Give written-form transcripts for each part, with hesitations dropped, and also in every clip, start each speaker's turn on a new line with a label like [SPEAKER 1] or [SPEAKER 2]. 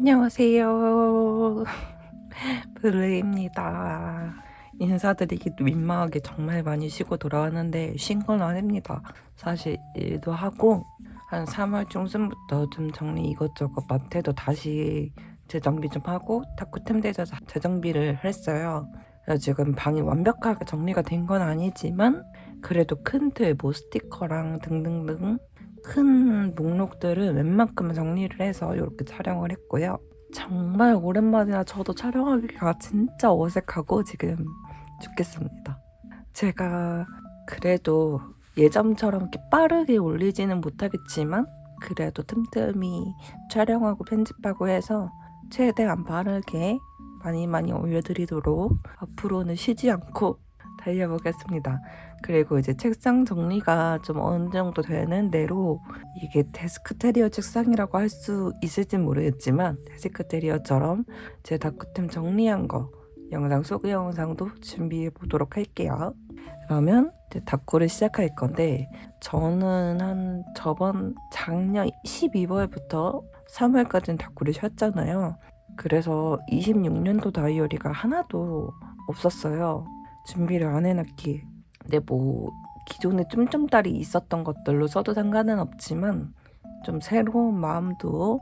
[SPEAKER 1] 안녕하세요. 블루입니다. 인사드리기도 민망하게 정말 많이 쉬고 돌아왔는데 쉰 건 아닙니다. 사실 일도 하고 한 3월 중순부터 좀 정리 이것저것 마트에도 다시 재정비 좀 하고 다크템대에서 재정비를 했어요. 그래서 지금 방이 완벽하게 정리가 된 건 아니지만 그래도 큰 틀, 뭐 스티커랑 등등등 큰 목록들은 웬만큼 정리를 해서 이렇게 촬영을 했고요. 정말 오랜만이라 저도 촬영하기가 진짜 어색하고 지금 죽겠습니다. 제가 그래도 예전처럼 이렇게 빠르게 올리지는 못하겠지만 그래도 틈틈이 촬영하고 편집하고 해서 최대한 빠르게 많이 올려드리도록 앞으로는 쉬지 않고 달려보겠습니다. 그리고 이제 책상 정리가 좀 어느 정도 되는 대로 이게 데스크테리어 책상이라고 할 수 있을진 모르겠지만 데스크테리어처럼 제 다크템 정리한 거 영상 소개 영상도 준비해 보도록 할게요. 그러면 이제 다꾸를 시작할 건데 저는 한 저번 작년 12월부터 3월까지는 다꾸를 쉬었잖아요. 그래서 26년도 다이어리가 하나도 없었어요. 준비를 안 해놨기에. 근데 뭐 기존에 쫌쫌딸이 있었던 것들로 써도 상관은 없지만 좀 새로운 마음도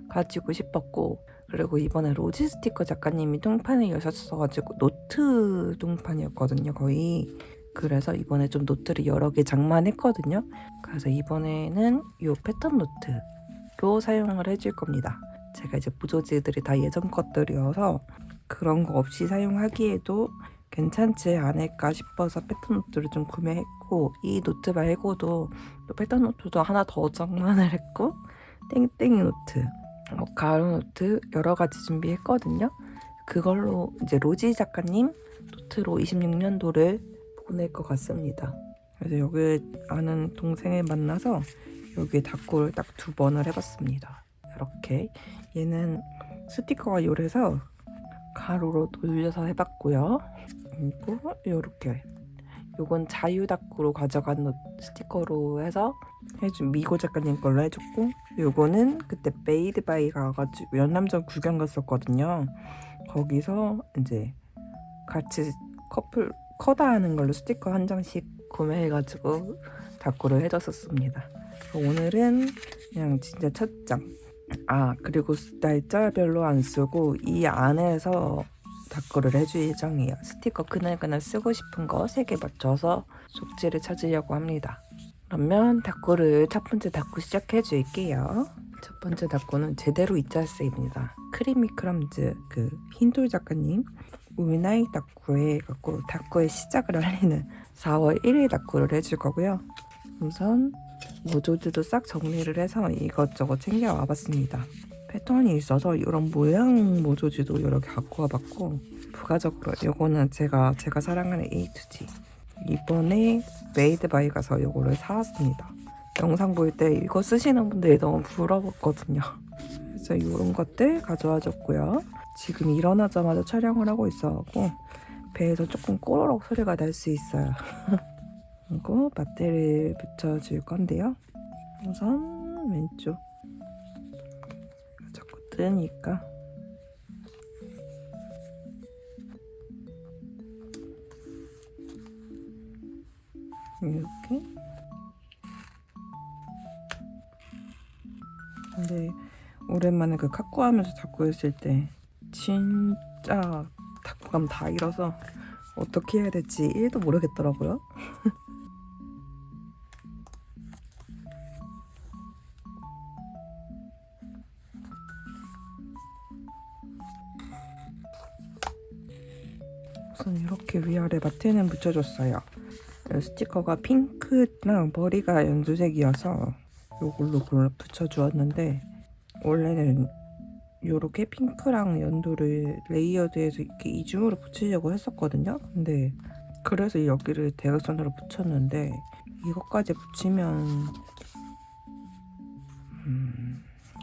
[SPEAKER 1] 가지고 싶었고, 그리고 이번에 로지 스티커 작가님이 뚱판을 여셨어가지고 노트 뚱판이었거든요, 거의. 그래서 이번에 좀 노트를 여러 개 장만했거든요. 그래서 이번에는 이 패턴 노트로 사용을 해줄 겁니다. 제가 이제 무조지들이 다 예전 것들이어서 그런 거 없이 사용하기에도 괜찮지 않을까 싶어서 패턴 노트를 좀 구매했고, 이 노트 말고도 또 패턴 노트도 하나 더 장만을 했고, 땡땡이 노트, 가루 노트 여러 가지 준비했거든요. 그걸로 이제 로지 작가님 노트로 26년도를 보낼 것 같습니다. 그래서 여기 아는 동생을 만나서 여기에 다꾸를 딱 2번을 해봤습니다. 이렇게 얘는 스티커가 요래서 가로로 돌려서 해봤고요. 그리고 이렇게 요건 자유다꾸로 가져간 스티커로 해서 해준 미고 작가님 걸로 해줬고, 요거는 그때 메이드 바이 가가지고 연남전 구경 갔었거든요. 거기서 이제 같이 커플 커다 하는 걸로 스티커 한 장씩 구매해가지고 다꾸를 해줬었습니다. 오늘은 그냥 진짜 첫 장. 그리고 날짜별로 안 쓰고 이 안에서 다꾸를 해줄 예정이에요. 스티커 그날그날 쓰고 싶은 거 3개 맞춰서 속지를 찾으려고 합니다. 그러면 다꾸를 첫 번째 다꾸 시작해 줄게요. 첫 번째 다꾸는 제대로 이자스입니다. 크리미 크럼즈 그 흰돌 작가님 울나이 다꾸에 갖고 다꾸의 시작을 알리는 4월 1일 다꾸를 해줄 거고요. 우선 모조지도 싹 정리를 해서 이것저것 챙겨와 봤습니다. 패턴이 있어서 이런 모양 모조지도 여러 개 갖고 와봤고, 부가적으로 요거는 제가 사랑하는 A2G 이번에 메이드 바이 가서 요거를 사왔습니다. 영상 볼 때 이거 쓰시는 분들이 너무 부러웠거든요. 그래서 이런 것들 가져와 줬고요. 지금 일어나자마자 촬영을 하고 있어갖고 배에서 조금 꼬르륵 소리가 날 수 있어요. 그리고 맞대를 붙여줄 건데요. 우선 왼쪽 자꾸 뜨니까 이렇게. 근데 오랜만에 그 카쿠 하면서 자꾸 했을 때 진짜 탁구감 다 잃어서 어떻게 해야 될지 1도 모르겠더라고요. 우선 이렇게 위아래 마트는 붙여줬어요. 스티커가 핑크랑 머리가 연두색이어서 이걸로 붙여주었는데, 원래는 요렇게 핑크랑 연두를 레이어드해서 이렇게 이중으로 붙이려고 했었거든요. 근데 그래서 여기를 대각선으로 붙였는데, 이것까지 붙이면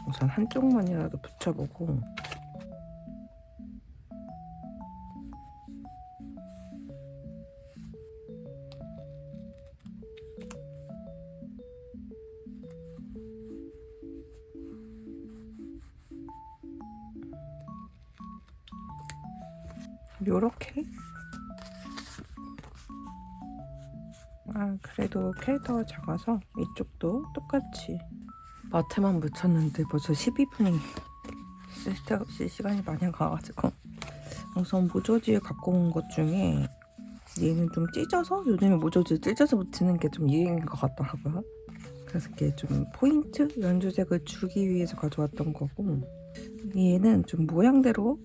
[SPEAKER 1] 우선 한쪽만이라도 붙여보고, 요렇게. 그래도 캐릭터가 작아서 이쪽도 똑같이 마트만 묻혔는데 벌써 12분이 쓸 시간이 많이 가가지고. 우선 모조지에 갖고 온 것 중에 얘는 좀 찢어서, 요즘에 모조지 찢어서 붙이는 게 좀 유행인 것 같더라고요. 그래서 이게 좀 포인트 연주색을 주기 위해서 가져왔던 거고, 얘는 좀 모양대로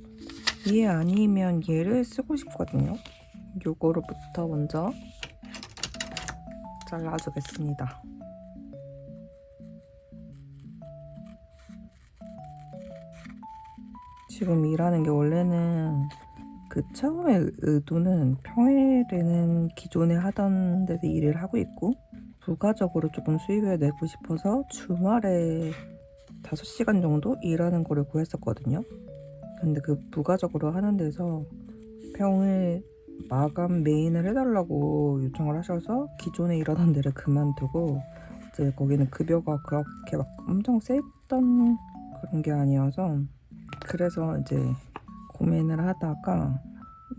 [SPEAKER 1] 얘 아니면 얘를 쓰고 싶거든요. 요거로부터 먼저 잘라주겠습니다. 지금 일하는 게 원래는 그 처음에 의도는 평일에는 기존에 하던 데서 일을 하고 있고, 부가적으로 조금 수입을 내고 싶어서 주말에 5시간 정도 일하는 거를 구했었거든요. 근데 그 부가적으로 하는 데서 평일 마감 메인을 해달라고 요청을 하셔서 기존에 일하던 데를 그만두고, 이제 거기는 급여가 그렇게 막 엄청 셌던 그런 게 아니어서, 그래서 이제 고민을 하다가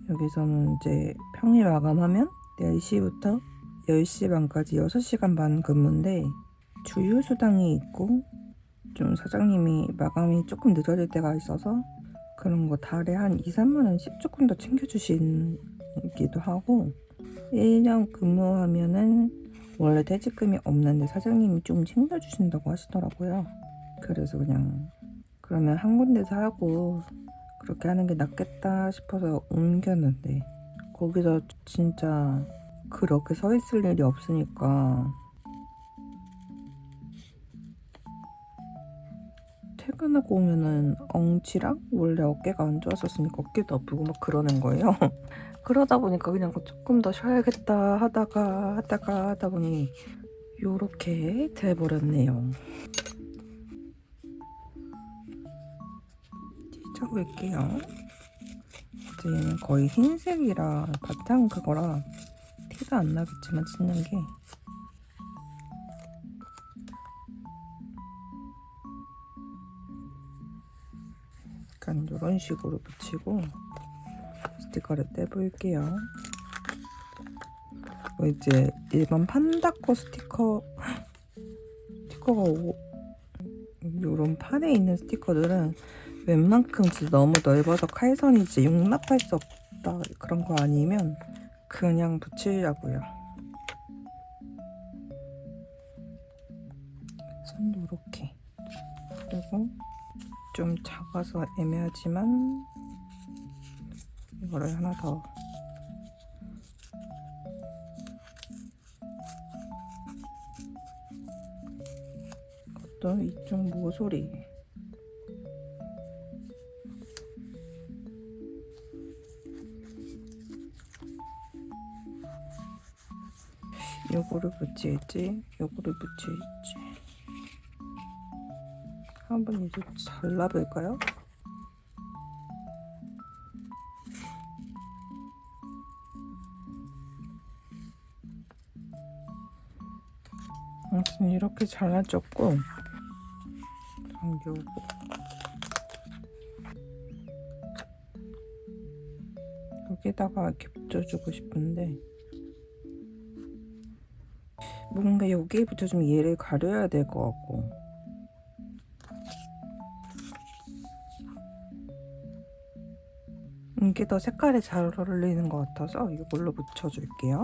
[SPEAKER 1] 여기서는 이제 평일 마감하면 4시부터 10시 반까지 6시간 반 근무인데, 주휴수당이 있고 좀 사장님이 마감이 조금 늦어질 때가 있어서 그런 거 달에 한 2, 3만 원씩 조금 더 챙겨주시기도 하고, 1년 근무하면은 원래 퇴직금이 없는데 사장님이 좀 챙겨주신다고 하시더라고요. 그래서 그냥 그러면 한 군데서 하고 그렇게 하는 게 낫겠다 싶어서 옮겼는데, 거기서 진짜 그렇게 서 있을 일이 없으니까 퇴근하고 오면은 엉치랑, 원래 어깨가 안 좋았었으니까 어깨도 아프고 막 그러는 거예요. 그러다 보니까 그냥 조금 더 쉬어야겠다 하다 보니 요렇게 돼버렸네요. 찢어볼게요. 이제 얘는 거의 흰색이라 바탕 그거라 티가 안 나겠지만 찢는 게, 약간 이런 식으로 붙이고 스티커를 떼볼게요. 이제 일반 판다코 스티커가 이런 판에 있는 스티커들은 웬만큼 진짜 너무 넓어서 칼선이 이제 용납할 수 없다 그런 거 아니면 그냥 붙이려고요. 손 요렇게. 그리고 좀 작아서 애매하지만 이거를 하나 더. 이것도 이쪽 모서리. 요거를 붙일지 요거를 붙일지 한번 이제 잘라볼까요? 아무튼 이렇게 잘라줬고, 요거 여기다가 이렇게 붙여주고 싶은데, 뭔가 여기에 붙여주면 얘를 가려야 될 것 같고, 이게 더 색깔이 잘 어울리는 것 같아서 이걸로 붙여줄게요.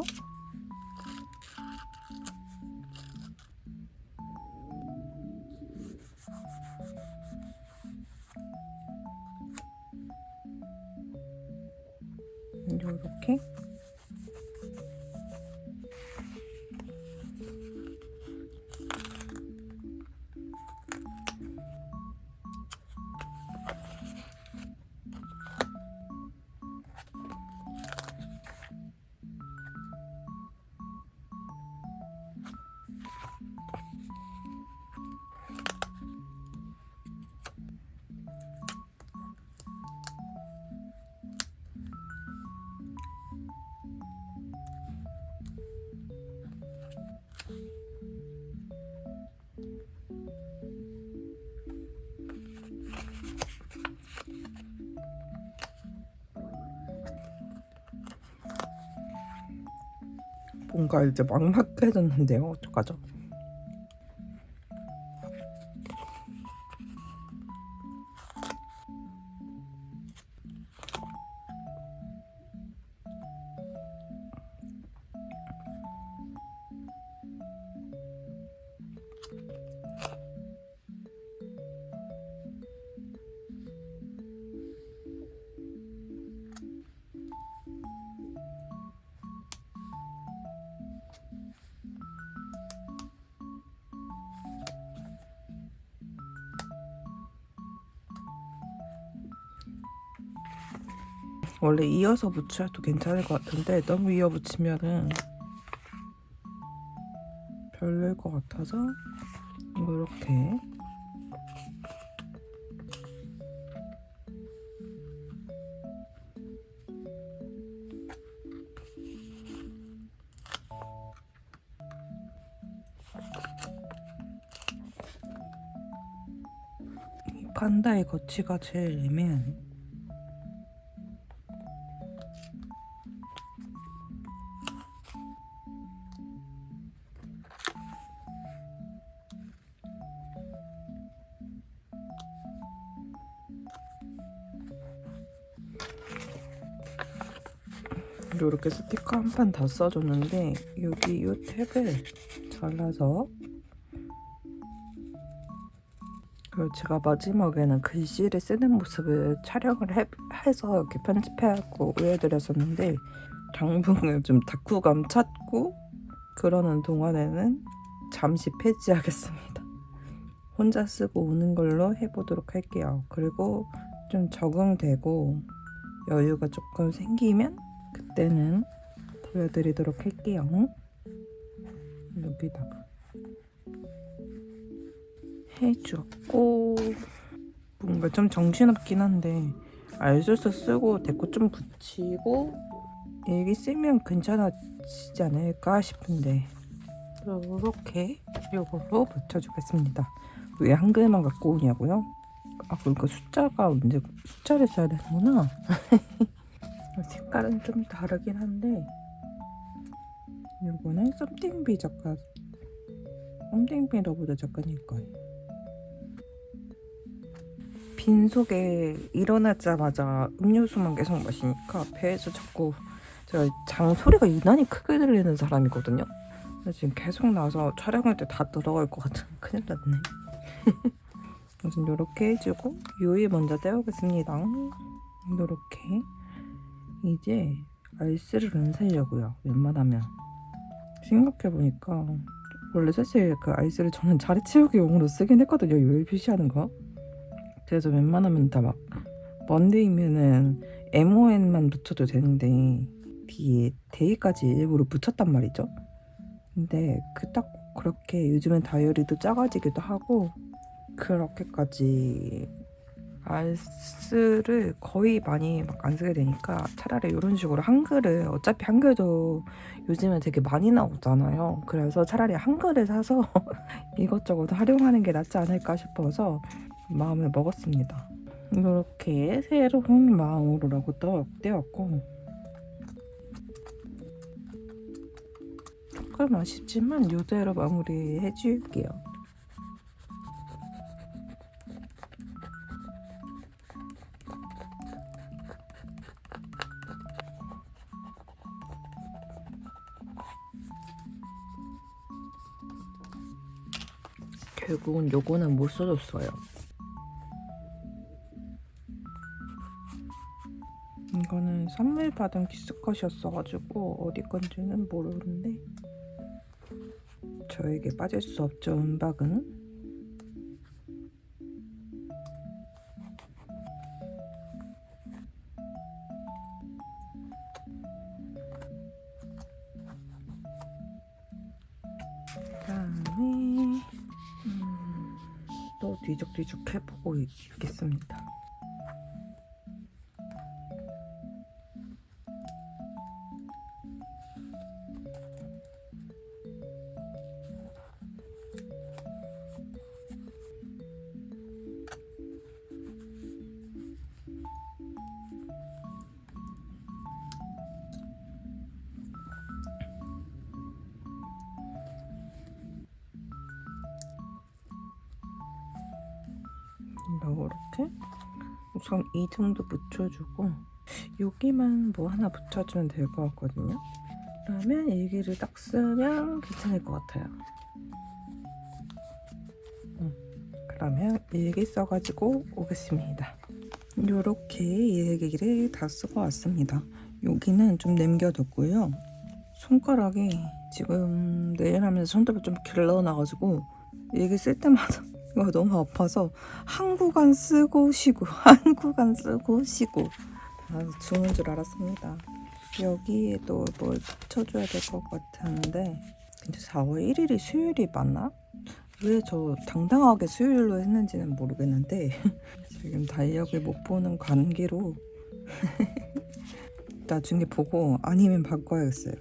[SPEAKER 1] 요렇게. 뭔가 이제 막막해졌는데요. 어떡하죠? 원래 이어서 붙여도 괜찮을 것 같은데 너무 이어 붙이면은 별로일 것 같아서 이렇게 이 판다의 거치가 제일 애매한. 이렇게 스티커 한 판 다 써줬는데 여기 이 탭을 잘라서, 그리고 제가 마지막에는 글씨를 쓰는 모습을 촬영을 해서 이렇게 편집해갖고 올려드렸었는데 당분간 좀 다쿠감 찾고 그러는 동안에는 잠시 폐지하겠습니다. 혼자 쓰고 오는 걸로 해보도록 할게요. 그리고 좀 적응되고 여유가 조금 생기면 그때는 보여드리도록 할게요. 여기다가 해주었고, 뭔가 좀 정신없긴 한데 알술수 쓰고 데코 좀 붙이고 일기 쓰면 괜찮아지지 않을까 싶은데 이렇게 이걸로 붙여주겠습니다. 왜 한글만 갖고 오냐고요? 아, 그러니까 숫자를 써야 되는구나. 색깔은 좀 다르긴 한데 이거는 썸띵비 러브드 작가님 거예요. 빈속에 일어나자마자 음료수만 계속 마시니까 배에서 자꾸 제가 장소리가 유난히 크게 들리는 사람이거든요. 그래서 지금 계속 나와서 촬영할 때 다 들어갈 것 같은. 큰일 났네. 우선 이렇게 해주고 유이 먼저 떼우겠습니다. 이렇게 이제 알스를 안 살려고요. 웬만하면. 생각해보니까 원래 사실 그 알스를 저는 자리 채우기용으로 쓰긴 했거든요. 요일 표시하는 거. 그래서 웬만하면 다 막 먼데이면은 MON만 붙여도 되는데 뒤에 데이까지 일부러 붙였단 말이죠. 근데 딱 그렇게 요즘엔 다이어리도 작아지기도 하고 그렇게까지 알스를 거의 많이 막 안 쓰게 되니까 차라리 이런 식으로 한글을, 어차피 한글도 요즘에 되게 많이 나오잖아요. 그래서 차라리 한글을 사서 이것저것 활용하는 게 낫지 않을까 싶어서 마음을 먹었습니다. 이렇게 새로운 마음으로라고 떼었고, 조금 아쉽지만 이대로 마무리해 줄게요. 결국은 요거는 못 써줬어요. 이거는 선물 받은 키스컷이었어가지고 어디 건지는 모르는데 저에게 빠질 수 없죠. 은박은. 그다음에 또 뒤적뒤적 해보고 있겠습니다. 이렇게 우선 2등도 붙여주고 여기만 뭐 하나 붙여주면 될 것 같거든요. 그러면 일기를 딱 쓰면 괜찮을 것 같아요. 그러면 일기 써가지고 오겠습니다. 이렇게 일기를 다 쓰고 왔습니다. 여기는 좀 남겨뒀고요. 손가락이 지금 내일 하면서 손톱이 좀 길러나가지고 일기 쓸 때마다 이거 너무 아파서 한 구간 쓰고 쉬고 한 구간 쓰고 쉬고 죽는 줄 알았습니다. 여기에도 뭘 붙여줘야 될 것 같은데 근데 4월 1일이 수요일이 맞나? 왜 저 당당하게 수요일로 했는지는 모르겠는데 지금 달력을 못 보는 관계로 나중에 보고 아니면 바꿔야겠어요.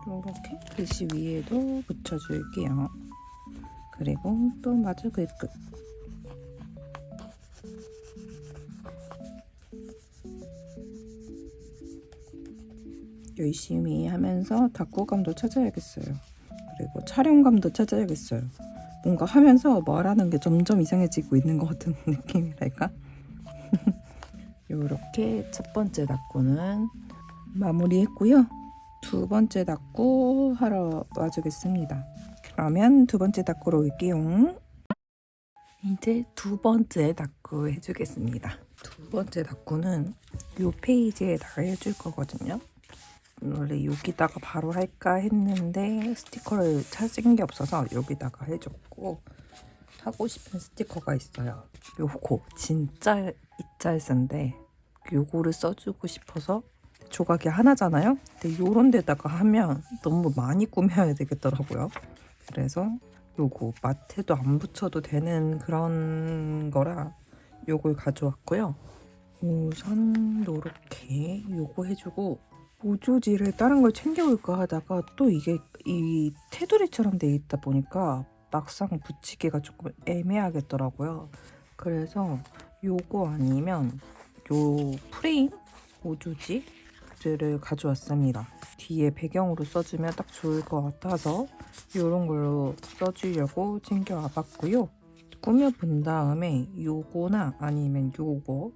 [SPEAKER 1] 요거 이렇게 글씨 위에도 붙여줄게요. 그리고 또 마저 글끝 열심히 하면서 닦고감도 찾아야겠어요. 그리고 촬영감도 찾아야겠어요. 뭔가 하면서 말하는 게 점점 이상해지고 있는 것 같은 느낌이랄까? 이렇게 첫 번째 닦고는 마무리했고요. 두 번째 닦고 하러 와주겠습니다. 그러면 두 번째 닦고로 올게요. 이제 두 번째 닦고 해주겠습니다. 두 번째 닦고는 이 페이지에다가 해줄 거거든요. 원래 여기다가 바로 할까 했는데 스티커를 찾은 게 없어서 여기다가 해줬고 하고 싶은 스티커가 있어요. 요거 진짜 이짤센데 요거를 써주고 싶어서 조각이 하나잖아요. 근데 요런 데다가 하면 너무 많이 꾸며야 되겠더라고요. 그래서 요거 마트에도 안 붙여도 되는 그런 거라 요걸 가져왔고요. 우선 요렇게 요거 해주고 보조지를 다른 걸 챙겨올까 하다가 또 이게 이 테두리처럼 돼 있다 보니까 막상 붙이기가 조금 애매하겠더라고요. 그래서 요거 아니면 요 프레임 보조지를 가져왔습니다. 뒤에 배경으로 써주면 딱 좋을 것 같아서 이런 걸로 써주려고 챙겨와 봤고요. 꾸며본 다음에 요거나 아니면 요거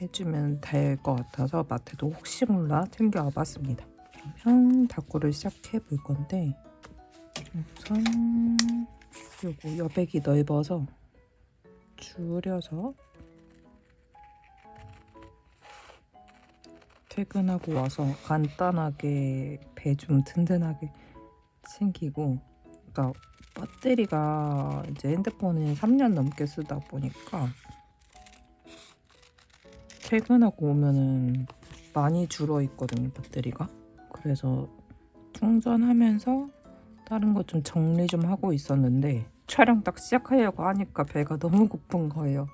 [SPEAKER 1] 해주면 될 것 같아서 마트도 혹시 몰라 챙겨와 봤습니다. 그러면 닦고를 시작해 볼 건데 우선 요거 여백이 넓어서 줄여서 퇴근하고 와서 간단하게 배 좀 든든하게 챙기고 그러니까 배터리가 이제 핸드폰을 3년 넘게 쓰다 보니까 퇴근하고 오면은 많이 줄어 있거든요, 배터리가. 그래서 충전하면서 다른 거 좀 정리 좀 하고 있었는데 촬영 딱 시작하려고 하니까 배가 너무 고픈 거예요.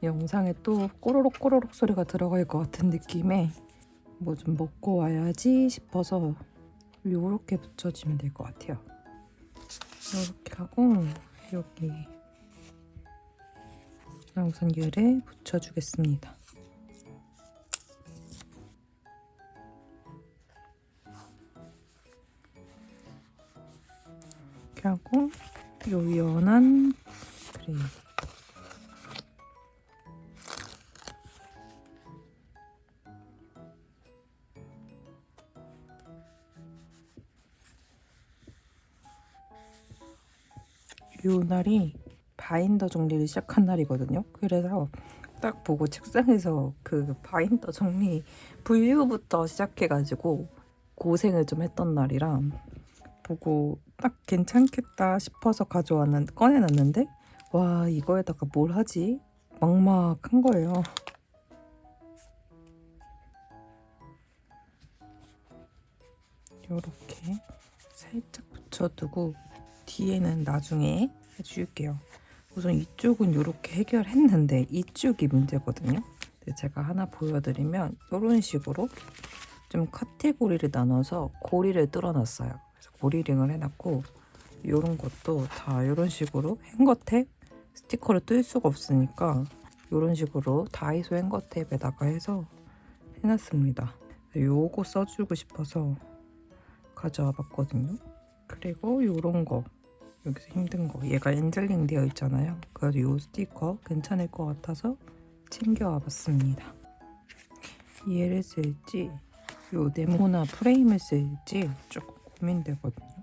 [SPEAKER 1] 영상에 또 꼬로록 꼬로록 소리가 들어갈 것 같은 느낌에 뭐 좀 먹고 와야지 싶어서 요렇게 붙여주면 될 것 같아요. 이렇게 하고 여기 우선 얘를 붙여주겠습니다. 이렇게 하고 요 연한 그림 요 날이 바인더 정리를 시작한 날이거든요. 그래서 딱 보고 책상에서 그 바인더 정리 분류부터 시작해가지고 고생을 좀 했던 날이라 보고 딱 괜찮겠다 싶어서 꺼내놨는데 와 이거에다가 뭘 하지? 막막한 거예요. 이렇게 살짝 붙여두고 뒤에는 나중에 해줄게요. 우선 이쪽은 이렇게 해결했는데 이쪽이 문제거든요. 근데 제가 하나 보여드리면 이런 식으로 좀 카테고리를 나눠서 고리를 뚫어놨어요. 그래서 고리링을 해놨고, 이런 것도 다 이런 식으로 행거탭 스티커를 뜰 수가 없으니까 이런 식으로 다이소 행거탭에다가 해서 해놨습니다. 요거 써주고 싶어서 가져와 봤거든요. 그리고 요런 거, 여기서 힘든 거, 얘가 엔젤링 되어 있잖아요. 그래서 요 스티커 괜찮을 것 같아서 챙겨와 봤습니다. 얘를 쓸지 요 네모나 프레임을 쓸지 조금 고민되거든요.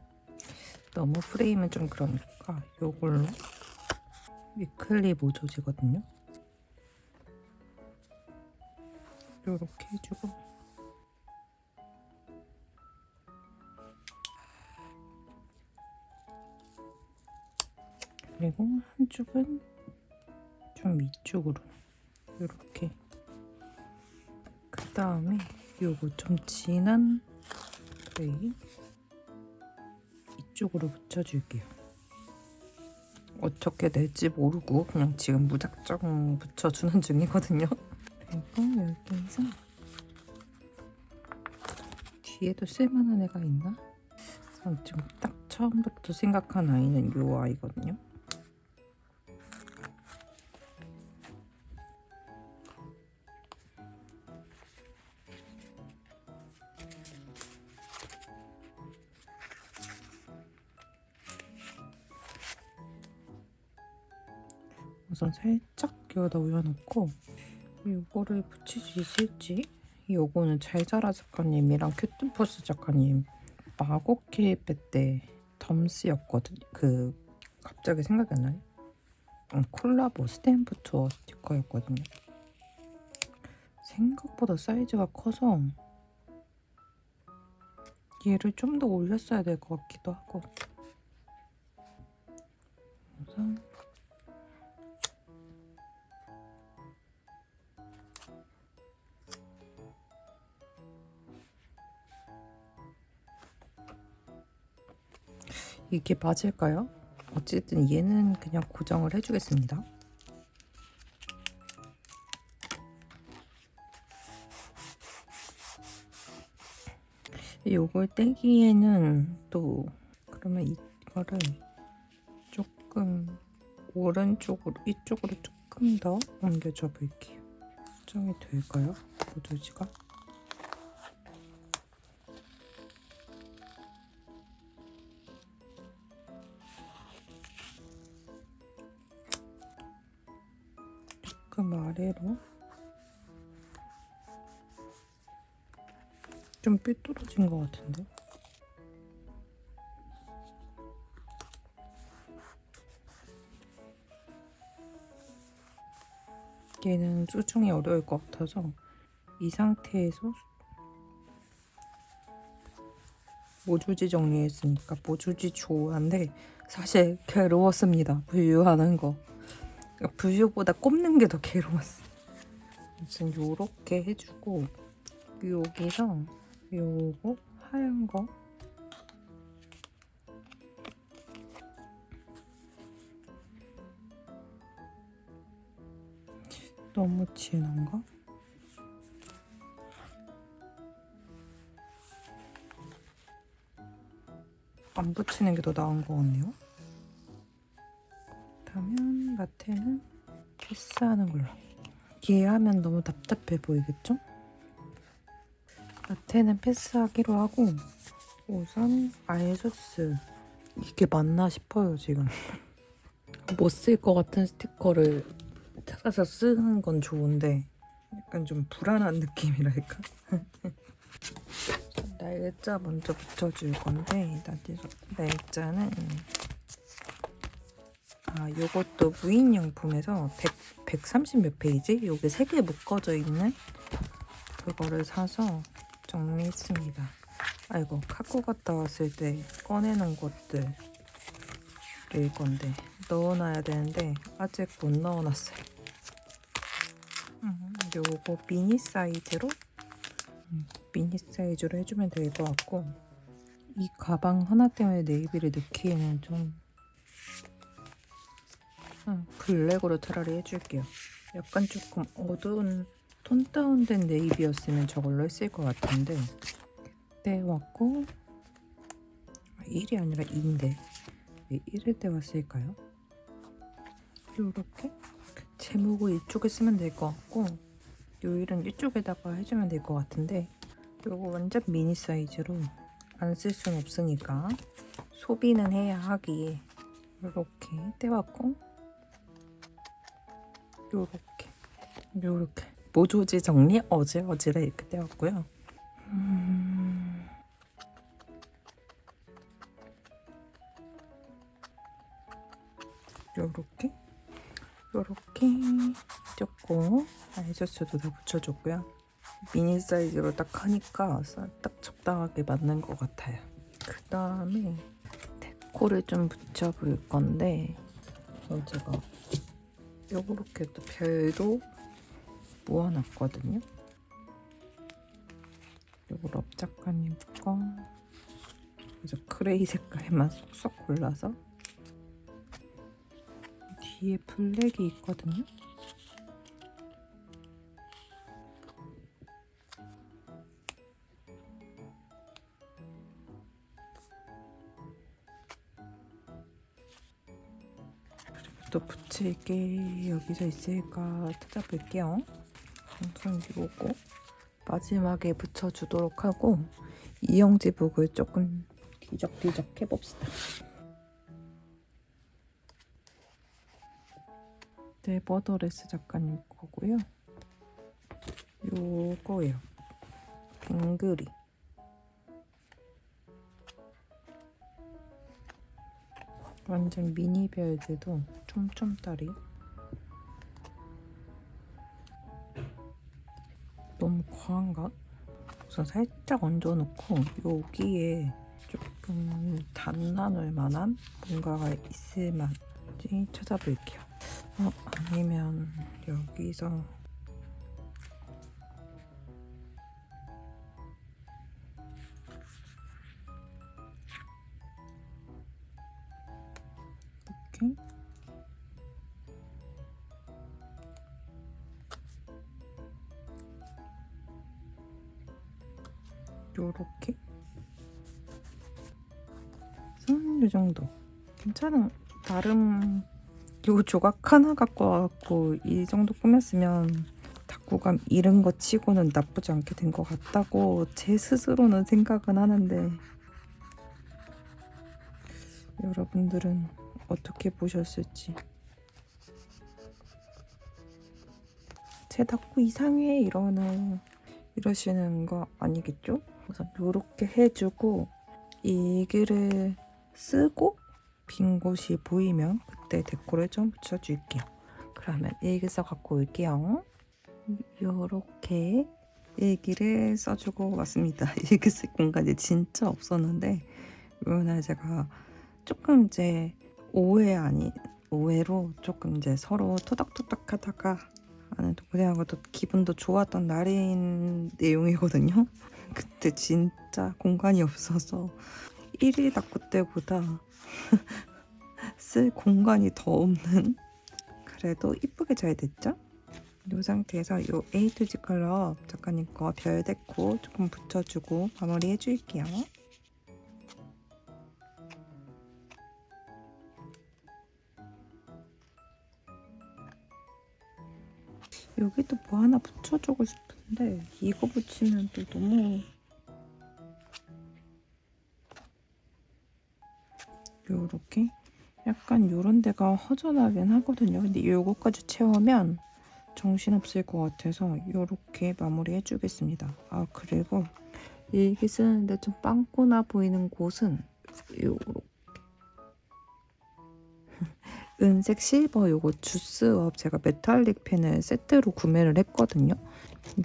[SPEAKER 1] 너무 프레임은 좀 그러니까 요걸로, 위클리 모조지거든요. 요렇게 해주고, 그리고 한쪽은 좀 위쪽으로 요렇게, 그 다음에 요거 좀 진한 그레이 이쪽으로 붙여줄게요. 어떻게 될지 모르고 그냥 지금 무작정 붙여주는 중이거든요. 그리고 여기에서 뒤에도 쓸만한 애가 있나? 지금 딱 처음부터 생각한 아이는 요 아이거든요. 우선 살짝 여기다 올려놓고, 요거를 붙일 수 있을지. 요거는 잘 자라 작가님이랑 큐트포스 작가님 마곡케이페 때 덤스였거든. 갑자기 생각이 안 나네. 콜라보 스탬프 투어 스티커였거든요. 생각보다 사이즈가 커서 얘를 좀 더 올렸어야 될 것 같기도 하고. 우선 이게 맞을까요? 어쨌든 얘는 그냥 고정을 해주겠습니다. 요걸 떼기에는 또, 그러면 이거를 조금 오른쪽으로, 이쪽으로 조금 더 옮겨줘 볼게요. 수정이 될까요? 모조지가? 조금 아래로. 좀 삐뚤어진 것 같은데? 얘는 수정이 어려울 것 같아서 이 상태에서 모조지 정리했으니까 모조지 좋아한데, 사실 괴로웠습니다. 분류하는 거. 분류보다 꼽는 게 더 괴로웠어. 무슨 요렇게 해주고, 여기서 요거 하얀 거 너무 진한가? 안 붙이는 게 더 나은 것 같네요. 그렇다면 마테는 패스하는 걸로. 얘 하면 너무 답답해 보이겠죠? 마테는 패스하기로 하고, 우선 아이소스, 이게 맞나 싶어요 지금. 못 쓸 것 같은 스티커를 찾아서 쓰는 건 좋은데 약간 좀 불안한 느낌이랄까? 날짜 먼저 붙여줄 건데, 날짜는 요것도 무인용품에서 130 몇 페이지? 요게 3개 묶어져 있는 그거를 사서 정리했습니다. 아이고, 갖고 갔다 왔을 때 꺼내놓은 것들일 건데 넣어놔야 되는데 아직 못 넣어놨어요. 요거 미니 사이즈로 해주면 될 것 같고, 이 가방 하나 때문에 네이비를 넣기에는 좀 블랙으로 차라리 해줄게요. 약간 조금 어두운 톤 다운된 네이비였으면 저걸로 했을 것 같은데, 네, 왔고 1이 아니라 2인데 왜 1을 떼왔을까요? 요렇게 제목을 이쪽에 쓰면 될 것 같고 요 1은 이쪽에다가 해주면 될 것 같은데 요거 완전 미니 사이즈로 안 쓸 순 없으니까 소비는 해야 하기에 요렇게 떼왔고 요렇게 모조지 정리 어질어질해 이렇게 떼왔고요. 요렇게 조금 아이셔츠도 다 붙여줬고요. 미니 사이즈로 딱 하니까 딱 적당하게 맞는 것 같아요. 그 다음에 데코를 좀 붙여볼 건데 제가 요렇게 또 별도 모아놨거든요. 요거 럽 작가님 거 그래서 크레이 색깔만 쏙쏙 골라서 뒤에 블랙이 있거든요. 또 붙일 게 여기서 있을까 찾아볼게요. 항상 요거 마지막에 붙여주도록 하고 이영지북을 조금 뒤적뒤적 해봅시다. 네버더레스 작가님 거고요. 요거예요. 뱅그리. 완전 미니 별들도 촘촘다리. 너무 과한가? 우선 살짝 얹어놓고 여기에 조금 단나눌 만한 뭔가가 있을 만한지 찾아볼게요. 아니면 여기서 이렇게 요렇게 이 정도 괜찮은 나름 요 조각 하나 갖고 와갖고 이 정도 꾸몄으면 닭구감 잃은 거 치고는 나쁘지 않게 된 것 같다고 제 스스로는 생각은 하는데 여러분들은 어떻게 보셨을지. 제 닭구 이상해 이러시는 거 아니겠죠? 우선 요렇게 해주고 이 글을 쓰고 빈 곳이 보이면 그때 데코를 좀 붙여줄게요. 그러면 일기서 갖고 올게요. 요렇게 일기를 써주고 왔습니다. 일기 쓸 공간이 진짜 없었는데 오늘 제가 조금 이제 오해로 조금 이제 서로 토닥토닥 하다가 고생하고 또 기분도 좋았던 날인 내용이거든요. 그때 진짜 공간이 없어서 1일 닦고 때보다 쓸 공간이 더 없는 그래도 이쁘게 잘 됐죠? 이 상태에서 이 A2G 컬러 작가님 거 별 데코 조금 붙여주고 마무리 해줄게요. 여기도 뭐 하나 붙여주고 싶은데 이거 붙이면 또 너무 요렇게 약간 요런 데가 허전하긴 하거든요. 근데 요거까지 채우면 정신없을 것 같아서 요렇게 마무리 해주겠습니다. 그리고 일기 쓰는데 좀 빵꾸나 보이는 곳은 요렇게 은색 실버 요거 주스업 제가 메탈릭 펜을 세트로 구매를 했거든요.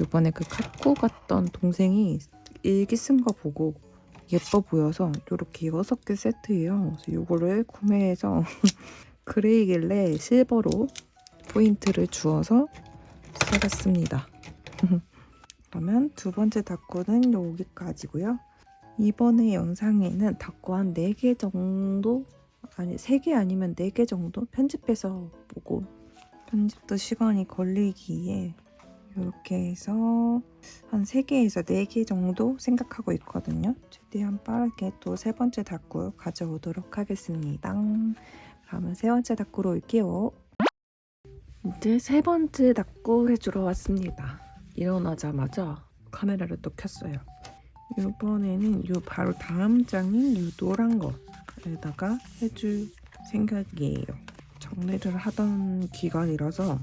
[SPEAKER 1] 요번에 그 갖고 갔던 동생이 일기 쓴 거 보고 예뻐 보여서 이렇게 6개 세트예요. 그래서 이거를 구매해서 그레이길래 실버로 포인트를 주어서 사봤습니다. 그러면 두 번째 닭구는 여기까지고요. 이번에 영상에는 닭구 한 4개 정도? 아니 3개 아니면 4개 정도 편집해서 보고 편집도 시간이 걸리기에 이렇게 해서 한 3개에서 4개 정도 생각하고 있거든요. 최대한 빠르게 또 세 번째 닦고 가져오도록 하겠습니다. 그러면 세 번째 닦으러 올게요. 이제 세 번째 닦고 해주러 왔습니다. 일어나자마자 카메라를 또 켰어요. 이번에는 요 바로 다음 장인 요 노란 거에다가 해줄 생각이에요. 정리를 하던 기간이라서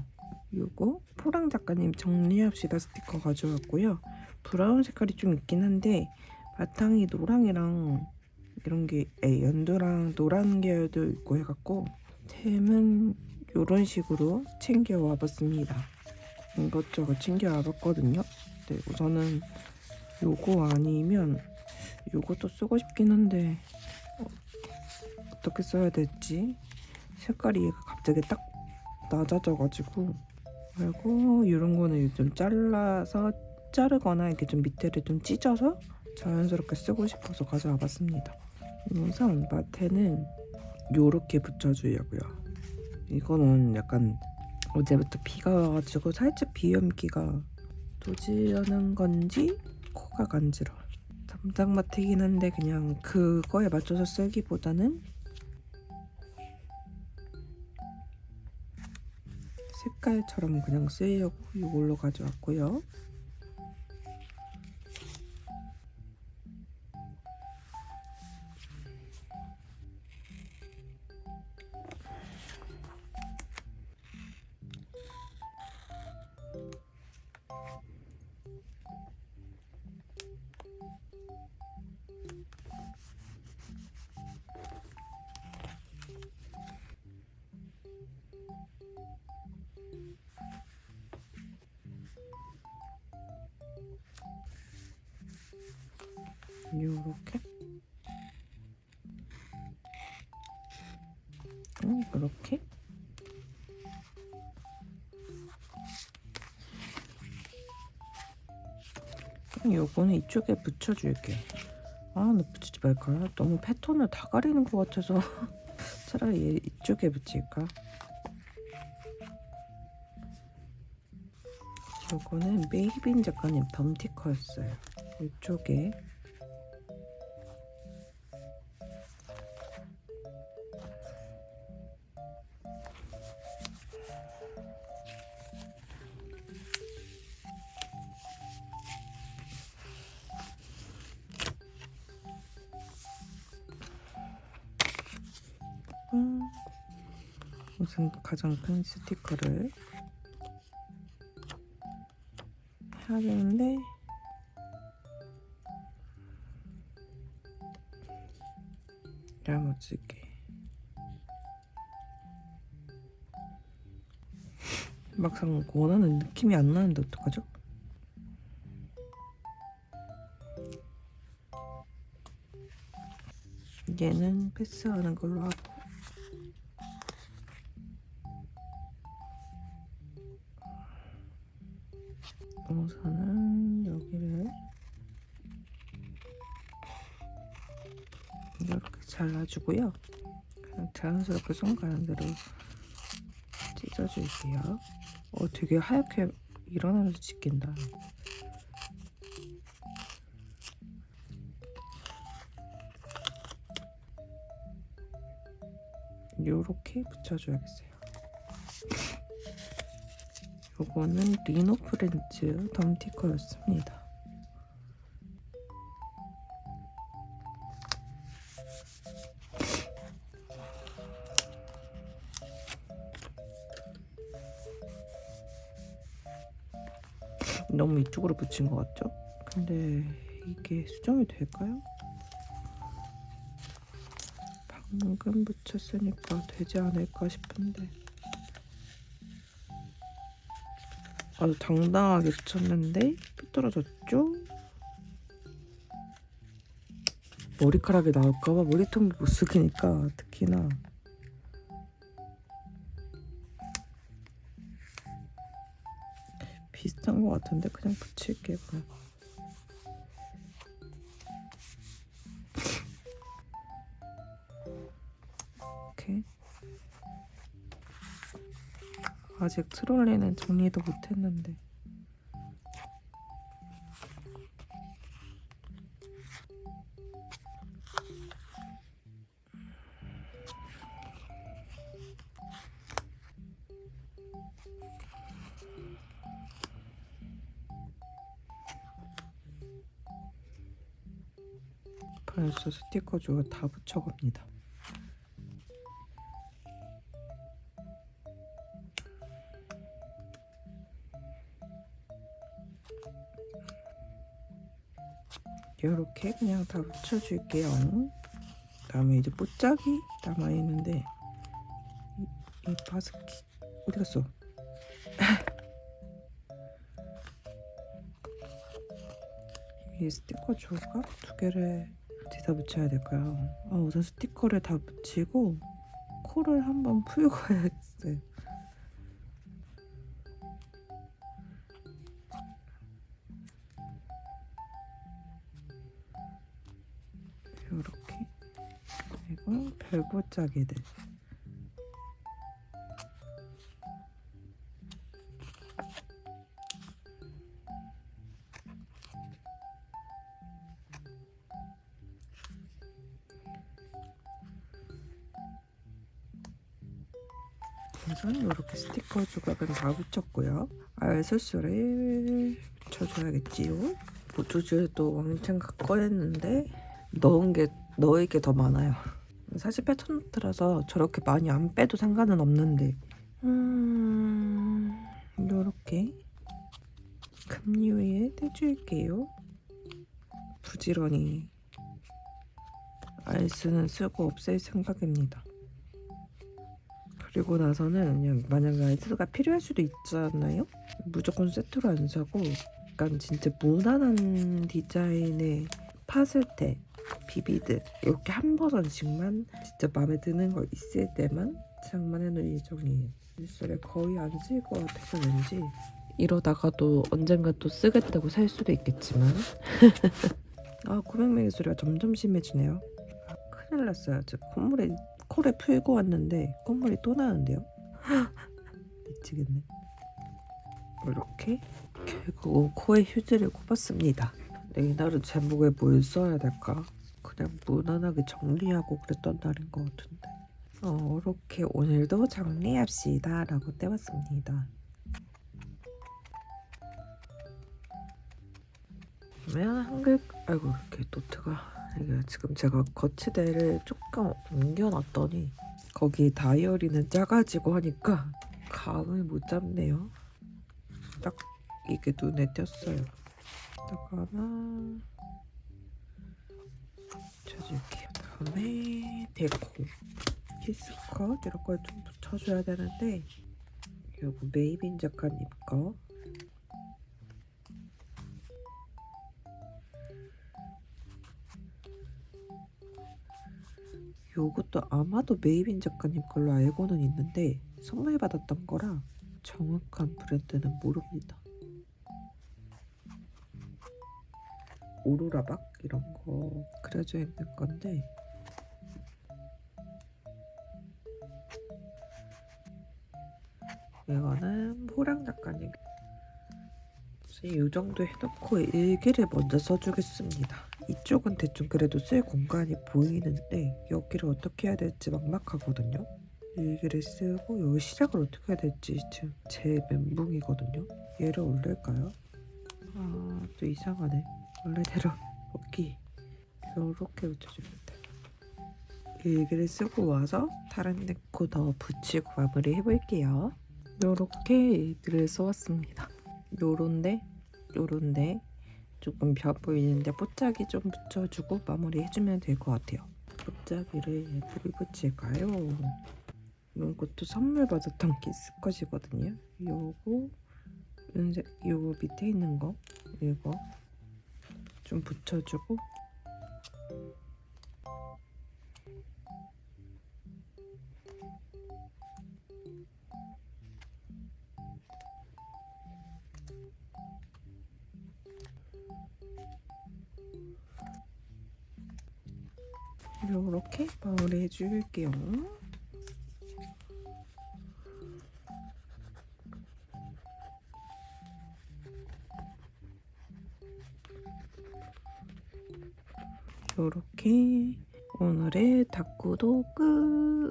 [SPEAKER 1] 요거 포랑 작가님 정리합시다 스티커 가져왔고요. 브라운 색깔이 좀 있긴 한데 바탕이 노랑이랑 이런 게 연두랑 노란 계열도 있고 해갖고 템은 요런 식으로 챙겨와 봤습니다. 이것저것 챙겨와 봤거든요. 네, 우선은 요거 아니면 요것도 쓰고 싶긴 한데 어떻게 써야 될지 색깔이 얘가 갑자기 딱 낮아져가지고 그리고 이런 거는 좀 잘라서 자르거나 이렇게 좀 밑에를 좀 찢어서 자연스럽게 쓰고 싶어서 가져와 봤습니다. 우선 마테는 요렇게 붙여주려고요. 이거는 약간 어제부터 비가 와가지고 살짝 비염기가 도지하는 건지 코가 간지러워. 담당 마테긴 한데 그냥 그거에 맞춰서 쓰기보다는 색깔처럼 그냥 쓰려고 이걸로 가져왔고요. 요렇게 이렇게 요거는 이쪽에 붙여줄게. 나 붙이지 말까? 너무 패턴을 다 가리는 것 같아서 차라리 얘 이쪽에 붙일까? 요거는 메이빈 작가님 덤티커였어요. 이쪽에 우선 가장 큰 스티커를 해야 되는데 야무지게 막상 원하는 느낌이 안 나는데 어떡하죠? 얘는 패스하는 걸로 하고 우선은 여기를 이렇게 잘라주고요. 그냥 자연스럽게 손가락대로 찢어줄게요. 되게 하얗게 일어나면서 찢긴다. 요렇게 붙여줘야겠어요. 요거는 리노프렌즈 덤티커였습니다. 너무 이쪽으로 붙인 것 같죠? 근데 이게 수정이 될까요? 방금 붙였으니까 되지 않을까 싶은데 아주 당당하게 붙였는데 삐뚤어졌죠? 머리카락이 나올까봐 머리통을 못 쓰니까 특히나 비슷한 것 같은데 그냥 붙일게요. 이렇게 아직 트롤리는 정리도 못했는데 벌써 스티커 주가 다 붙여갑니다. 이렇게 그냥 다 붙여줄게요. 그다음에 이제 뽀짝이 남아있는데 이 바스키 어디 갔어? 이 스티커 조각 두 개를 어디다 붙여야 될까요? 우선 스티커를 다 붙이고 코를 한번 풀고 해야겠어요. 이렇게. 그리고 별보짜기들. 우선 이렇게 스티커 조각은 다 붙였고요. 알수술을 붙여줘야겠지요. 보조줄도 왕창 갖고 했는데 넣을 게 더 많아요. 사실 패턴노트라서 저렇게 많이 안 빼도 상관은 없는데 이렇게 금류에 떼줄게요. 부지런히 알수는 쓰고 없앨 생각입니다. 그리고 나서는 그냥 만약에 알수가 필요할 수도 있잖아요. 무조건 세트로 안 사고 약간 진짜 무난한 디자인의 파스텔, 비비드 이렇게 한 버전씩만 진짜 마음에 드는 거 있을 때만 장만해 놓을 예정이에요. 일설에 거의 안 쓸 것 같아서 왠지 이러다가도 언젠가 또 쓰겠다고 살 수도 있겠지만 코맹맹이 소리가 점점 심해지네요. 큰일 났어요. 저 코를 풀고 왔는데 콧물이 또 나는데요. 미치겠네. 이렇게 결국은 코에 휴지를 꼽았습니다. 이날은 제목에 뭘 써야 될까? 그냥 무난하게 정리하고 그랬던 날인 것 같은데 이렇게 오늘도 정리합시다 라고 떼왔습니다. 그러면 아이고 이렇게 노트가 이게 지금 제가 거치대를 조금 옮겨놨더니 거기 다이어리는 작아지고 하니까 감을 못 잡네요. 딱 이게 눈에 띄었어요. 이따가 하나 붙여줄게요. 그다음에 데코 키스컷 이런 걸 좀 붙여줘야 되는데 요거 메이빈 작가님 거 요것도 아마도 메이빈 작가님 걸로 알고는 있는데 선물 받았던 거라 정확한 브랜드는 모릅니다. 오로라박 이런 거 그려져 있는 건데 이거는 호랑 작가님. 이 정도 해놓고 일기를 먼저 써주겠습니다. 이쪽은 대충 그래도 쓸 공간이 보이는데 여기를 어떻게 해야 될지 막막하거든요. 일기를 쓰고 여기 시작을 어떻게 해야 될지 지금 제 멘붕이거든요. 얘를 올릴까요? 또 이상하네. 원래대로 여기 이렇게 붙여주면 돼. 일기를 쓰고 와서 다른 데코 더 붙이고 마무리 해볼게요. 이렇게 일기를 써왔습니다. 요런데 조금 벼 보이는데 뽀짝이 좀 붙여주고 마무리 해주면 될 것 같아요. 뽀짝이를 어디 붙일까요? 이것도 선물 받았던 키스컷이거든요. 요거 은색 요거 밑에 있는 거 이거 좀 붙여주고 이렇게 마무리 해줄게요. 요렇게 오늘의 다꾸도 끝.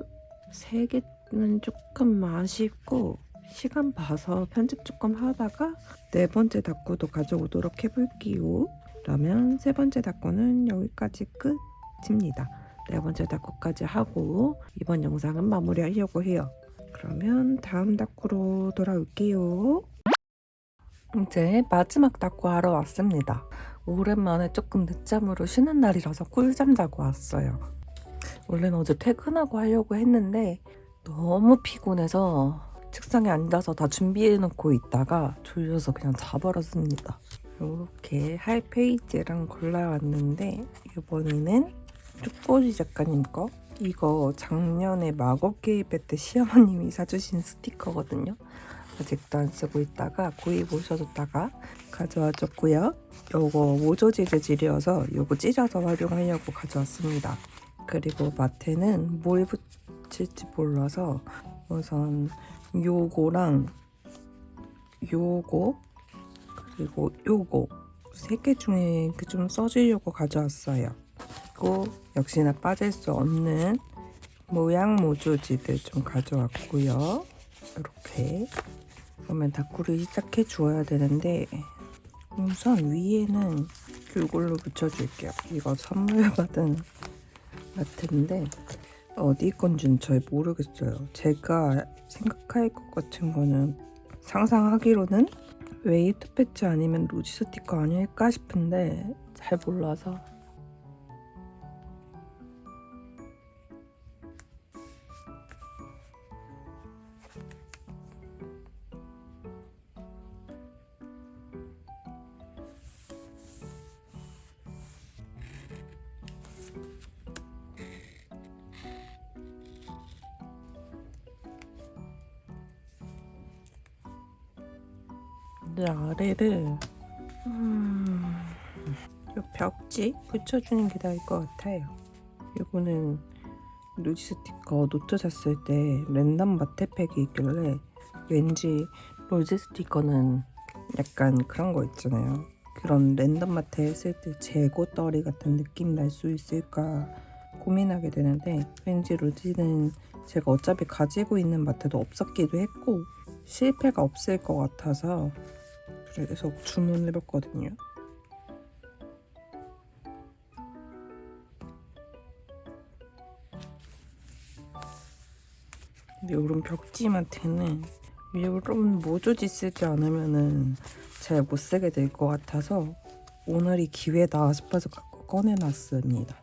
[SPEAKER 1] 3개는 조금 아쉽고 시간 봐서 편집 조금 하다가 4번째 다꾸도 가져오도록 해볼게요. 그러면 3번째 다꾸는 여기까지 끝입니다. 4번째 다꾸까지 하고 이번 영상은 마무리하려고 해요. 그러면 다음 다꾸로 돌아올게요. 이제 마지막 다꾸 하러 왔습니다. 오랜만에 조금 늦잠으로 쉬는 날이라서 꿀잠 자고 왔어요. 원래는 어제 퇴근하고 하려고 했는데 너무 피곤해서 책상에 앉아서 다 준비해놓고 있다가 졸려서 그냥 자버렸습니다. 이렇게 할 페이지랑 골라왔는데 이번에는 쭈꼬지 작가님 거. 이거 작년에 마법 게임회 때 시어머님이 사주신 스티커거든요. 아직도 안 쓰고 있다가 구입 오셔뒀다가 가져와줬고요. 요거 모조지 재질이어서 요거 찢어서 활용하려고 가져왔습니다. 그리고 마트는 뭘 붙일지 몰라서 우선 요거랑 요거 그리고 요거 3개 중에 좀 써주려고 가져왔어요. 그리고 역시나 빠질 수 없는 모양 모조지들 좀 가져왔고요. 이렇게 그러면 다꾸를 시작해 주어야 되는데 우선 위에는 이걸로 붙여줄게요. 이거 선물 받은 마트인데 어디 건지는 잘 모르겠어요. 제가 생각할 것 같은 거는 상상하기로는 웨이트 패치 아니면 로지 스티커 아닐까 싶은데 잘 몰라서 내 아래를 이 벽지 붙여주는 게 나을 것 같아요. 이거는 로지 스티커 노트 샀을 때 랜덤 마테팩이 있길래 왠지 로지 스티커는 약간 그런 거 있잖아요. 그런 랜덤 마트 했을 때 재고 떨이 같은 느낌 날 수 있을까 고민하게 되는데 왠지 로지는 제가 어차피 가지고 있는 마트도 없었기도 했고 실패가 없을 것 같아서 그래서 주문을 해봤거든요. 근데 이런 벽지 마트는 이런 모조지 쓰지 않으면은 잘 못 쓰게 될 것 같아서 오늘이 기회다 싶어서 갖고 꺼내놨습니다.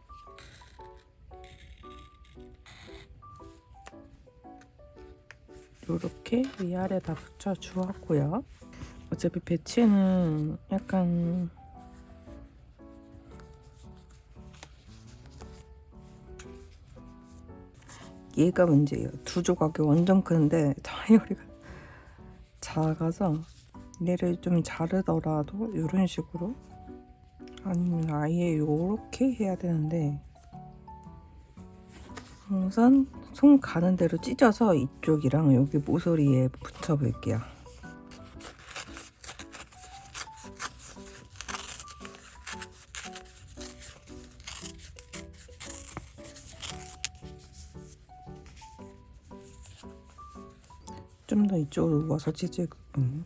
[SPEAKER 1] 이렇게 위아래 다 붙여주었고요. 어차피 배치는 약간 얘가 문제예요. 두 조각이 완전 큰데 다이어리가 작아서 얘를 좀 자르더라도 이런 식으로 아니면 아예 이렇게 해야 되는데 우선 손 가는 대로 찢어서 이쪽이랑 여기 모서리에 붙여볼게요. 좀 더 이쪽으로 와서 찢을 거예요.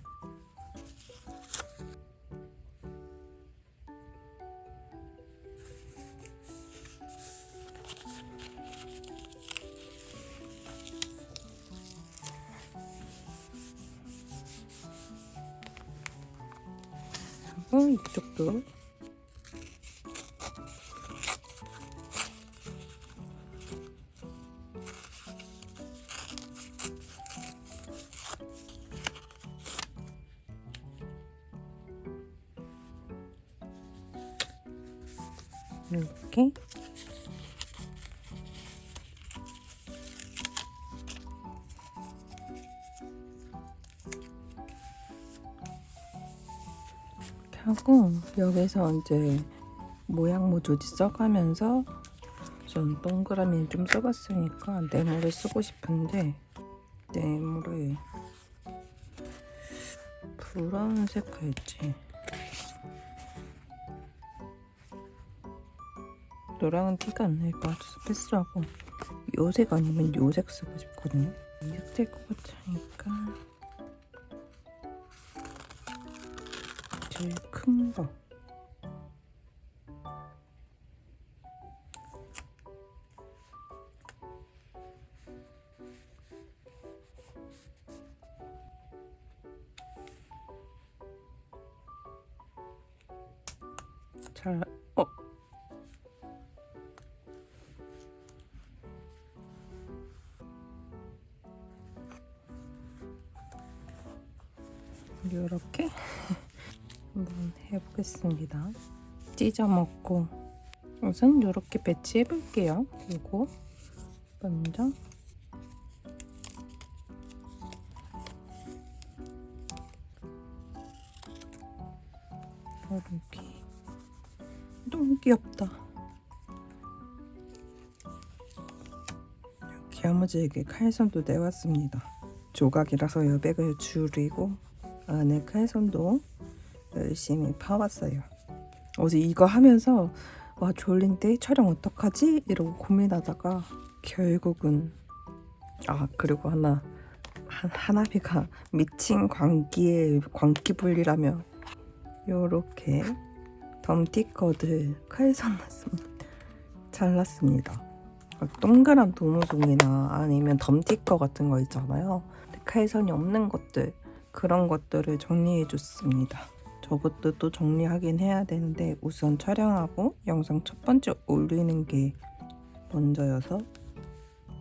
[SPEAKER 1] 이쪽도 이렇게 하고 여기서 이제 모양 모조지 써가면서 전 동그라미 좀 써봤으니까 네모를 쓰고 싶은데 네모를 브라운색 할지 노랑은 티가 안 날 것 같아서 패스하고 요색 아니면 요색 쓰고 싶거든요. 요색 것 같으니까 제일 큰 거. 잘, 이렇게 한번 해보겠습니다. 찢어 먹고 우선 이렇게 배치해 볼게요. 그리고 먼저 이렇게 너무 귀엽다. 이렇게 야무지게 칼선도 내왔습니다. 조각이라서 여백을 줄이고 안에 칼선도 열심히 파왔어요. 어제 이거 하면서 와 졸린데 촬영 어떡하지? 이러고 고민하다가 결국은 그리고 하나비가 미친 광기불이라며 요렇게 덤티커들 칼선 잘랐습니다. 동그란 도무송이나 아니면 덤티커 같은 거 있잖아요. 칼선이 없는 것들 그런 것들을 정리해 줬습니다. 저것도 또 정리하긴 해야 되는데 우선 촬영하고 영상 첫 번째 올리는 게 먼저여서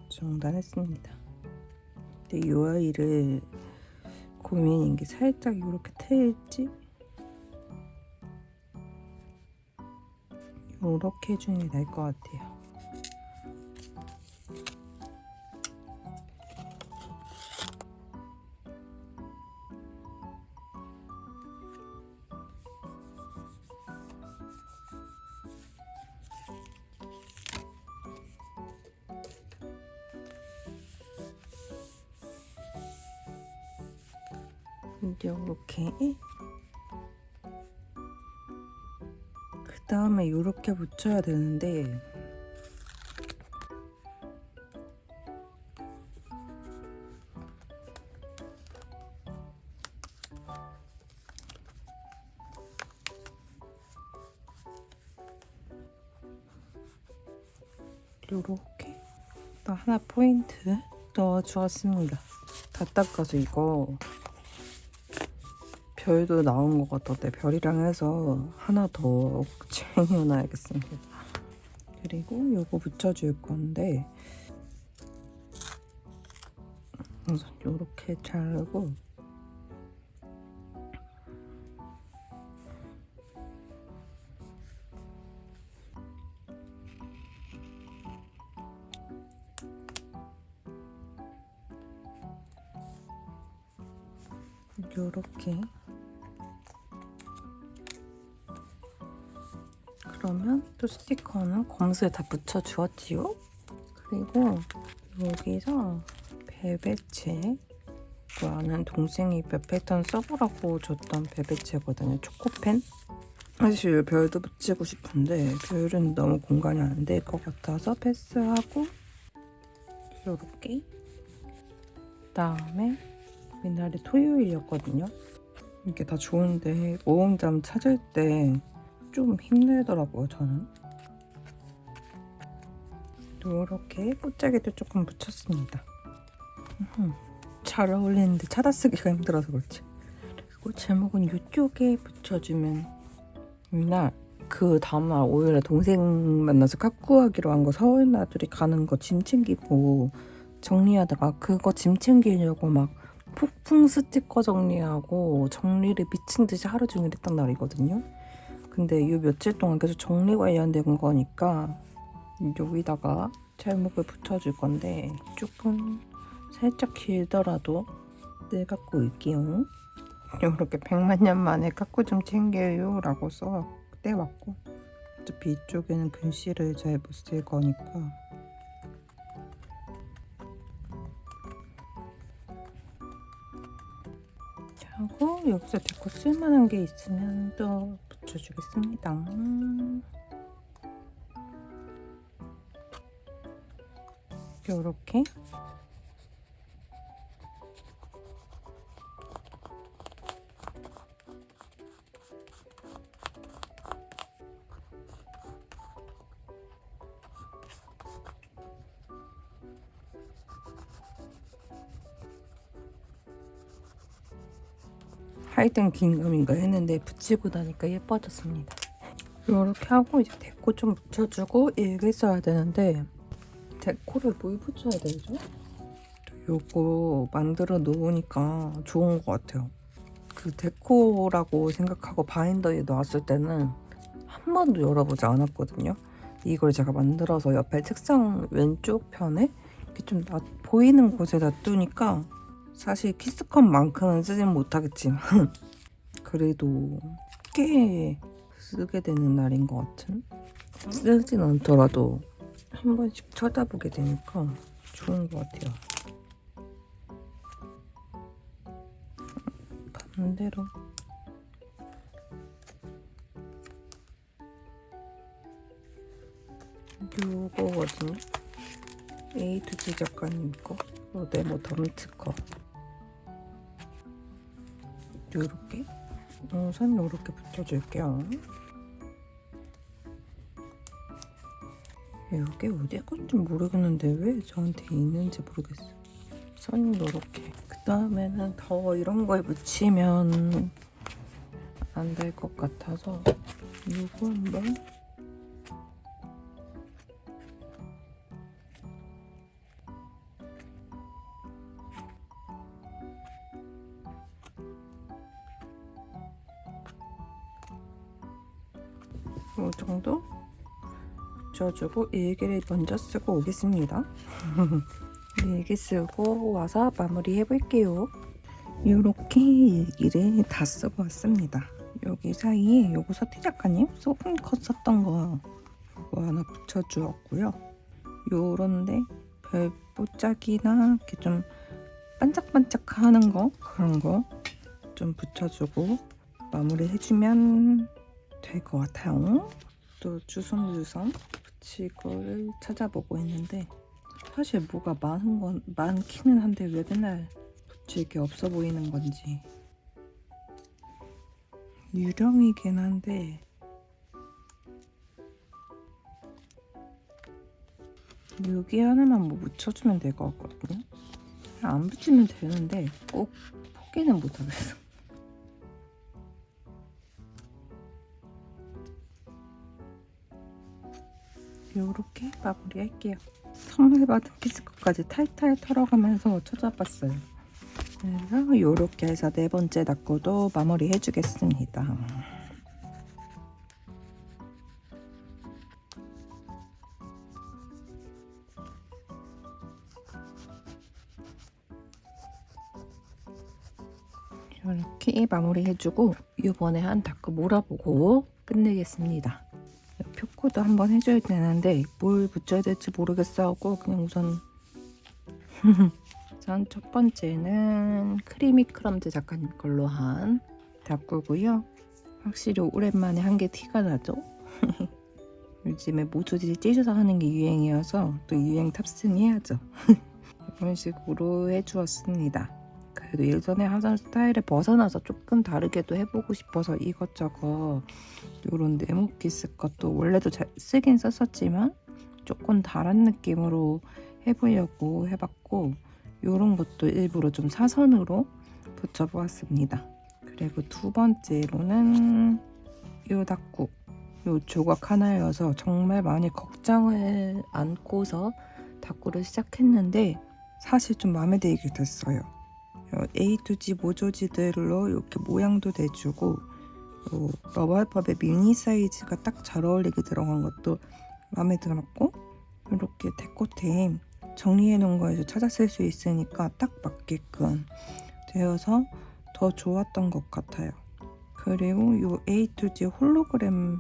[SPEAKER 1] 중단했습니다. 근데 이 아이를 고민인 게 살짝 이렇게 틀지? 이렇게 해주는 게 나을 것 같아요. 이제 이렇게 그 다음에 이렇게 붙여야 되는데 이렇게 또 하나 포인트 넣어주었습니다. 다 닦아서 이거 별도 나온 것 같던데 별이랑 해서 하나 더 챙겨놔야겠습니다. 그리고 요거 붙여줄 건데 우선 요렇게 자르고 요렇게 그러면 또 스티커는 검수에 다 붙여주었지요. 그리고 여기서 벨벳체 아는 동생이 몇 패턴 써보라고 줬던 벨벳체거든요. 초코펜. 사실 별도 붙이고 싶은데 별은 너무 공간이 안 될 것 같아서 패스하고 이렇게 그다음에 옛날에 토요일이었거든요. 이게 다 좋은데 모음잠 찾을 때 좀 힘들더라고요, 저는. 이렇게 꽃자기도 조금 붙였습니다. 잘 어울리는데 찾아쓰기가 힘들어서 그렇지. 그리고 제목은 이쪽에 붙여주면 이날 그 다음날 오히려 동생 만나서 까꾸하기로 한 거 서울 나들이 가는 거 짐 챙기고 정리하다가 그거 짐 챙기려고 막 폭풍 스티커 정리하고 정리를 미친 듯이 하루 종일 했던 날이거든요. 근데 이 며칠 동안 계속 정리 관련된 거니까 여기다가 제목을 붙여줄 건데 조금 살짝 길더라도 떼갖고 올게요. 이렇게 100만 년 만에 까꾸 좀 챙겨요 라고 써 떼왔고 어차피 이쪽에는 글씨를 잘 못 쓸 거니까 하고 여기서 데코 쓸만한 게 있으면 또 붙여주겠습니다. 요렇게 할 땐 긴가민가 했는데 붙이고 나니까 예뻐졌습니다. 이렇게 하고 이제 데코 좀 붙여주고 일기 써야 되는데 데코를 뭘 붙여야 되죠? 요거 만들어 놓으니까 좋은 것 같아요. 그 데코라고 생각하고 바인더에 놨을 때는 한 번도 열어보지 않았거든요. 이걸 제가 만들어서 옆에 책상 왼쪽 편에 이렇게 좀 보이는 곳에 놔두니까 사실 키스컵만큼은 쓰진 못하겠지만 그래도 꽤 쓰게 되는 날인 것 같은? 쓰진 않더라도 한 번씩 쳐다보게 되니까 좋은 것 같아요. 반대로 요거거든요. A2G 작가님 거 네모 덤트 거 요렇게 선 요렇게 붙여줄게요. 이게 어디 건지 모르겠는데 왜 저한테 있는지 모르겠어요. 선이 요렇게. 그 다음에는 더 이런 걸 묻히면 안 될 것 같아서 요거 한번 이 정도 붙여주고 일기를 먼저 쓰고 오겠습니다. 일기 쓰고 와서 마무리 해볼게요. 이렇게 일기를 다 쓰고 왔습니다. 여기 사이에 요거 서티 작가님 소품 컷 썼던 거 이거 하나 붙여주었고요. 요런데 별뽀짝이나 이렇게 좀 반짝반짝하는 거 그런 거 좀 붙여주고 마무리 해주면 될 것 같아요. 또 주섬주섬 붙일 거를 찾아보고 있는데 사실 뭐가 많기는 한데 왜 맨날 붙일 게 없어 보이는 건지. 유령이긴 한데 여기 하나만 뭐 묻혀주면 될 것 같거든요. 안 붙이면 되는데 꼭 포기는 못하겠어. 요렇게 마무리할게요. 선물 받은 키스컵까지 탈탈 털어가면서 찾아봤어요. 그래서 요렇게 해서 네 번째 닦고도 마무리 해주겠습니다. 이렇게 마무리해주고 이번에 한 닦고 몰아보고 끝내겠습니다. 표코도 한번 해줘야 되는데 뭘 붙여야 될지 모르겠어하고 그냥 우선 전 첫 번째는 크리미 크럼즈 작가님 걸로 한 닦고고요. 확실히 오랜만에 한 게 티가 나죠? 요즘에 모조지 찢어서 하는 게 유행이어서 또 유행 탑승해야죠. 이런 식으로 해주었습니다. 그래도 예전에 하던 스타일에 벗어나서 조금 다르게도 해보고 싶어서 이것저것 이런 네모키스 것도 원래도 잘 쓰긴 썼었지만 조금 다른 느낌으로 해보려고 해봤고 이런 것도 일부러 좀 사선으로 붙여보았습니다. 그리고 두 번째로는 이 닦고 이 조각 하나여서 정말 많이 걱정을 안고서 닦고를 시작했는데 사실 좀 마음에 들게 됐어요. A2G 모조지들로 이렇게 모양도 내주고 러브알팝의 미니 사이즈가 딱 잘 어울리게 들어간 것도 마음에 들었고 이렇게 데코템 정리해 놓은 거에서 찾아 쓸 수 있으니까 딱 맞게끔 되어서 더 좋았던 것 같아요. 그리고 이 A2G 홀로그램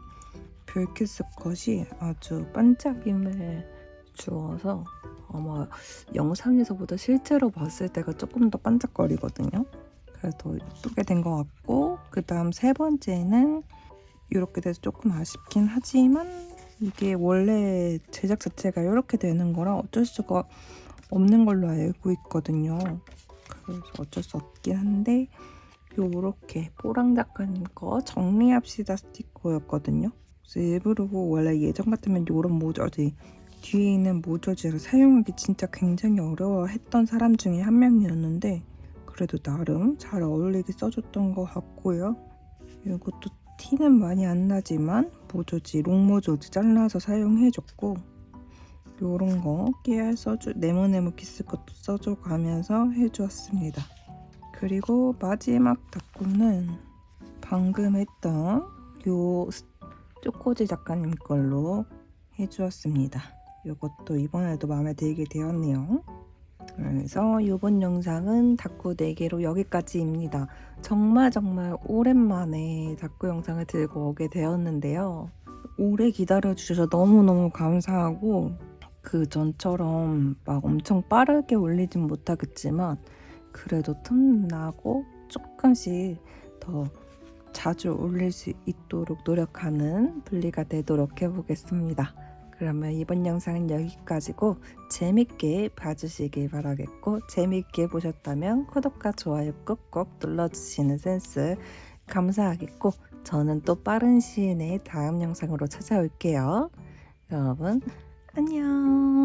[SPEAKER 1] 뷰키스 컷이 아주 반짝임을 주어서 아마 영상에서보다 실제로 봤을 때가 조금 더 반짝거리거든요. 그래서 더 예쁘게 된 것 같고 그 다음 세 번째는 이렇게 돼서 조금 아쉽긴 하지만 이게 원래 제작 자체가 이렇게 되는 거라 어쩔 수가 없는 걸로 알고 있거든요. 그래서 어쩔 수 없긴 한데 요렇게 뽀랑 작가님 거 정리합시다 스티커였거든요. 그래서 일부러 원래 예전 같으면 요런 모저지 뒤에 있는 모저지를 사용하기 진짜 굉장히 어려워했던 사람 중에 한 명이었는데 그래도 나름 잘 어울리게 써줬던 것 같고요. 이것도 티는 많이 안 나지만 모조지, 롱모조지 잘라서 사용해줬고 요런 거 깨알 네모네모 키스 것도 써줘가면서 해주었습니다. 그리고 마지막 닭구는 방금 했던 요 쪼꼬지 작가님 걸로 해주었습니다. 이것도 이번에도 마음에 들게 되었네요. 그래서 이번 영상은 닭구 4개로 여기까지입니다. 정말 오랜만에 닭구 영상을 들고 오게 되었는데요. 오래 기다려주셔서 너무너무 감사하고 그 전처럼 막 엄청 빠르게 올리진 못하겠지만 그래도 틈나고 조금씩 더 자주 올릴 수 있도록 노력하는 분리가 되도록 해보겠습니다. 그러면 이번 영상은 여기까지고 재밌게 봐주시길 바라겠고 재밌게 보셨다면 구독과 좋아요 꾹꾹 눌러주시는 센스 감사하겠고 저는 또 빠른 시일 내에 다음 영상으로 찾아올게요. 여러분 안녕.